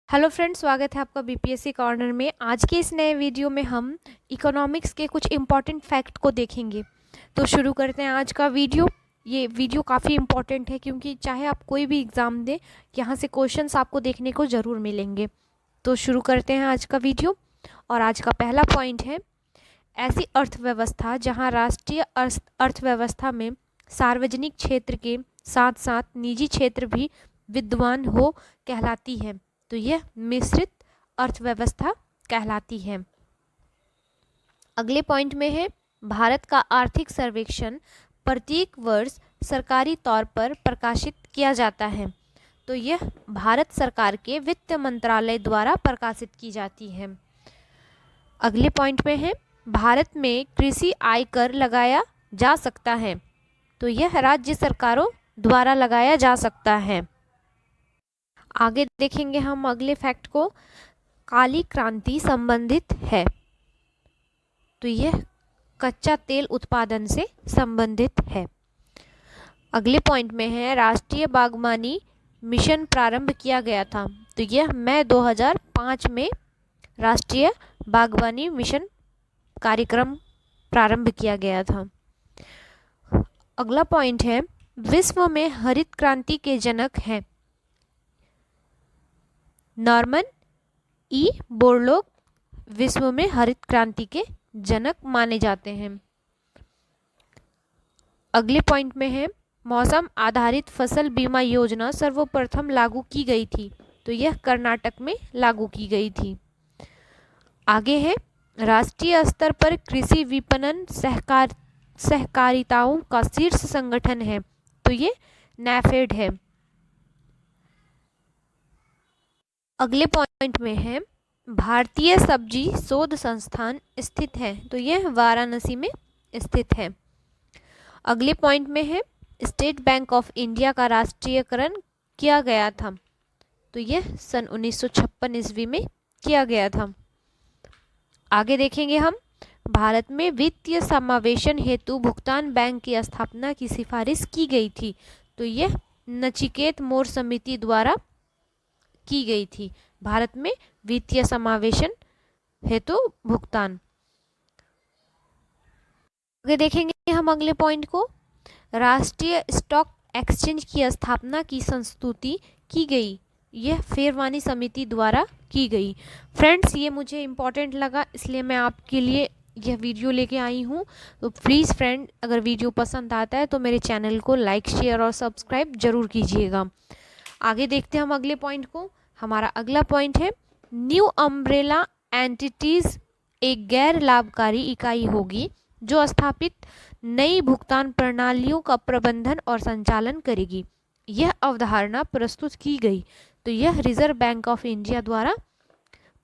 Hello friends, स्वागत है आपका बीपीएससी कॉर्नर में। आज के इस नए वीडियो में हम इकोनॉमिक्स के कुछ इम्पॉर्टेंट फैक्ट को देखेंगे। तो शुरू करते हैं आज का वीडियो। ये वीडियो काफ़ी इम्पॉर्टेंट है क्योंकि चाहे आप कोई भी एग्ज़ाम दें, यहाँ से क्वेश्चंस आपको देखने को ज़रूर मिलेंगे। तो शुरू करते हैं आज का वीडियो। और आज का पहला पॉइंट है, ऐसी अर्थव्यवस्था जहाँ राष्ट्रीय अर्थव्यवस्था में सार्वजनिक क्षेत्र के साथ साथ निजी क्षेत्र भी विद्यमान हो कहलाती है। तो यह मिश्रित अर्थव्यवस्था कहलाती है। अगले पॉइंट में है, भारत का आर्थिक सर्वेक्षण प्रत्येक वर्ष सरकारी तौर पर प्रकाशित किया जाता है। तो यह भारत सरकार के वित्त मंत्रालय द्वारा प्रकाशित की जाती है। अगले पॉइंट में है, भारत में कृषि आयकर लगाया जा सकता है। तो यह राज्य सरकारों द्वारा लगाया जा सकता है। आगे देखेंगे हम अगले फैक्ट को, काली क्रांति संबंधित है। तो यह कच्चा तेल उत्पादन से संबंधित है। अगले पॉइंट में है, राष्ट्रीय बागवानी मिशन प्रारंभ किया गया था। तो यह मई 2005 में राष्ट्रीय बागवानी मिशन कार्यक्रम प्रारंभ किया गया था। अगला पॉइंट है, विश्व में हरित क्रांति के जनक हैं नॉर्मन ई बोरलॉग। विश्व में हरित क्रांति के जनक माने जाते हैं। अगले पॉइंट में है, मौसम आधारित फसल बीमा योजना सर्वप्रथम लागू की गई थी। तो यह कर्नाटक में लागू की गई थी। आगे है, राष्ट्रीय स्तर पर कृषि विपणन सहकारिताओं का शीर्ष संगठन है। तो ये नैफेड है। अगले पॉइंट में है, भारतीय सब्जी शोध संस्थान स्थित है। तो यह वाराणसी में स्थित है। अगले पॉइंट में है, स्टेट बैंक ऑफ इंडिया का राष्ट्रीयकरण किया गया था। तो यह सन 1956 ईस्वी में किया गया था। आगे देखेंगे हम, भारत में वित्तीय समावेशन हेतु भुगतान बैंक की स्थापना की सिफारिश की गई थी। तो यह नचिकेत मोर समिति द्वारा की गई थी। भारत में वित्तीय समावेशन हेतु भुगतान। आगे देखेंगे हम अगले पॉइंट को, राष्ट्रीय स्टॉक एक्सचेंज की स्थापना की संस्तुति की गई। यह फेरवानी समिति द्वारा की गई। फ्रेंड्स, ये मुझे इम्पोर्टेंट लगा इसलिए मैं आपके लिए यह वीडियो लेके आई हूँ। तो प्लीज़ फ्रेंड, अगर वीडियो पसंद आता है तो मेरे चैनल को लाइक, शेयर और सब्सक्राइब जरूर कीजिएगा। आगे देखते हैं हम अगले पॉइंट को। हमारा अगला पॉइंट है, न्यू अम्ब्रेला एंटिटीज एक गैर लाभकारी इकाई होगी जो स्थापित नई भुगतान प्रणालियों का प्रबंधन और संचालन करेगी। यह अवधारणा प्रस्तुत की गई। तो यह रिजर्व बैंक ऑफ इंडिया द्वारा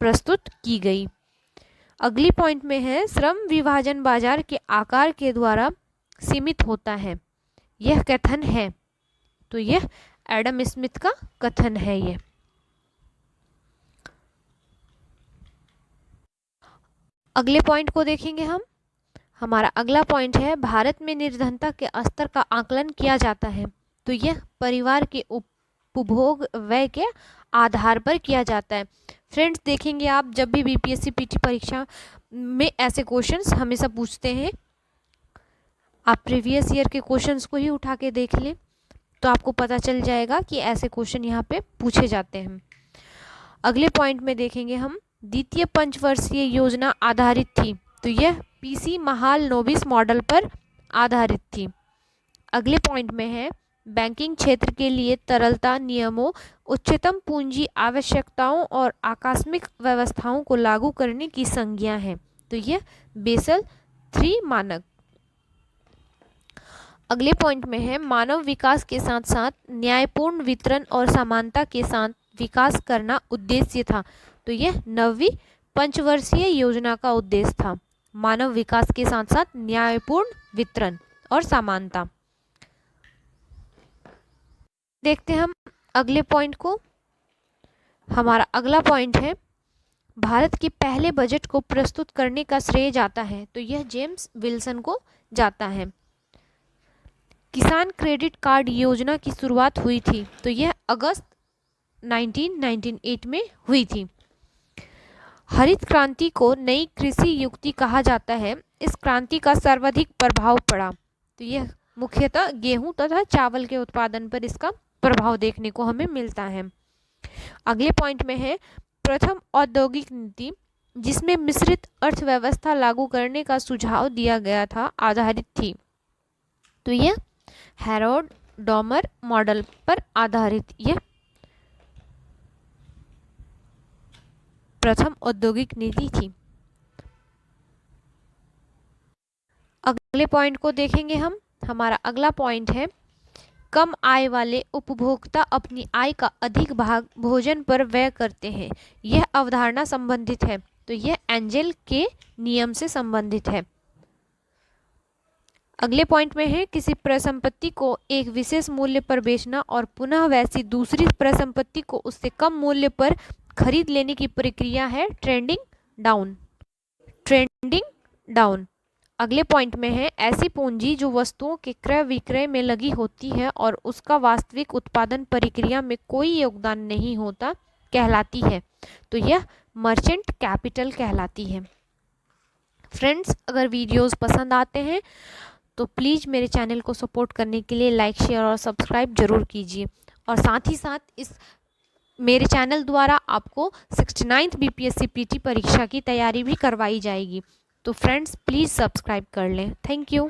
प्रस्तुत की गई। अगली पॉइंट में है, श्रम विभाजन बाजार के आकार के द्वारा सीमित होता है। यह कथन है। तो यह एडम स्मिथ का कथन है। ये अगले पॉइंट को देखेंगे हम। हमारा अगला पॉइंट है, भारत में निर्धनता के स्तर का आकलन किया जाता है। तो यह परिवार के उपभोग व्यय के आधार पर किया जाता है। फ्रेंड्स, देखेंगे आप जब भी बीपीएससी पीटी परीक्षा में ऐसे क्वेश्चंस हमेशा पूछते हैं, आप प्रीवियस ईयर के क्वेश्चंस को ही उठा के देख लें तो आपको पता चल जाएगा कि ऐसे क्वेश्चन यहाँ पे पूछे जाते हैं। अगले पॉइंट में देखेंगे हम, द्वितीय पंचवर्षीय योजना आधारित थी। तो यह पीसी महाल नोबिस मॉडल पर आधारित थी। अगले पॉइंट में है, बैंकिंग क्षेत्र के लिए तरलता नियमों, उच्चतम पूंजी आवश्यकताओं और आकस्मिक व्यवस्थाओं को लागू करने की संज्ञा है। तो यह बेसल 3 मानक। अगले पॉइंट में है, मानव विकास के साथ साथ न्यायपूर्ण वितरण और समानता के साथ विकास करना उद्देश्य था। तो यह 9वीं पंचवर्षीय योजना का उद्देश्य था, मानव विकास के साथ साथ न्यायपूर्ण वितरण और समानता। देखते हैं हम अगले पॉइंट को। हमारा अगला पॉइंट है, भारत के पहले बजट को प्रस्तुत करने का श्रेय जाता है। तो यह जेम्स विल्सन को जाता है। किसान क्रेडिट कार्ड योजना की शुरुआत हुई थी। तो यह अगस्त 1998 में हुई थी। हरित क्रांति को नई कृषि युक्ति कहा जाता है। इस क्रांति का सर्वाधिक प्रभाव पड़ा, तो यह मुख्यतः गेहूं तथा चावल के उत्पादन पर इसका प्रभाव देखने को हमें मिलता है। अगले पॉइंट में है प्रथम औद्योगिक नीति, जिसमें मिश्रित अर्थव्यवस्था लागू करने का सुझाव दिया गया था, आधारित थी। तो यह हैरोल्ड डॉमर मॉडल पर आधारित यह प्रथम औद्योगिक नीति थी। अगले पॉइंट को देखेंगे हम। हमारा अगला पॉइंट है कम आय वाले उपभोक्ता अपनी आय का अधिक भाग भोजन पर व्यय करते हैं। यह अवधारणा संबंधित है, तो यह एंजल के नियम से संबंधित है। अगले पॉइंट में है किसी परिसंपत्ति को एक विशेष मूल्य पर बेचना और पुनः वैसी दूसरी परिसंपत्ति को उससे कम मूल्य पर खरीद लेने की प्रक्रिया है ट्रेडिंग डाउन। Trading down. अगले पॉइंट में है ऐसी पूंजी जो वस्तुओं के क्रय विक्रय में लगी होती है और उसका वास्तविक उत्पादन प्रक्रिया में कोई योगदान नहीं होता, कहलाती है, तो यह मर्चेंट कैपिटल कहलाती है। फ्रेंड्स, अगर वीडियोस पसंद आते हैं तो प्लीज़ मेरे चैनल को सपोर्ट करने के लिए लाइक, शेयर और सब्सक्राइब जरूर कीजिए। और साथ ही साथ इस मेरे चैनल द्वारा आपको 69th बीपीएससी पीटी परीक्षा की तैयारी भी करवाई जाएगी। तो फ्रेंड्स, प्लीज़ सब्सक्राइब कर लें। Thank you.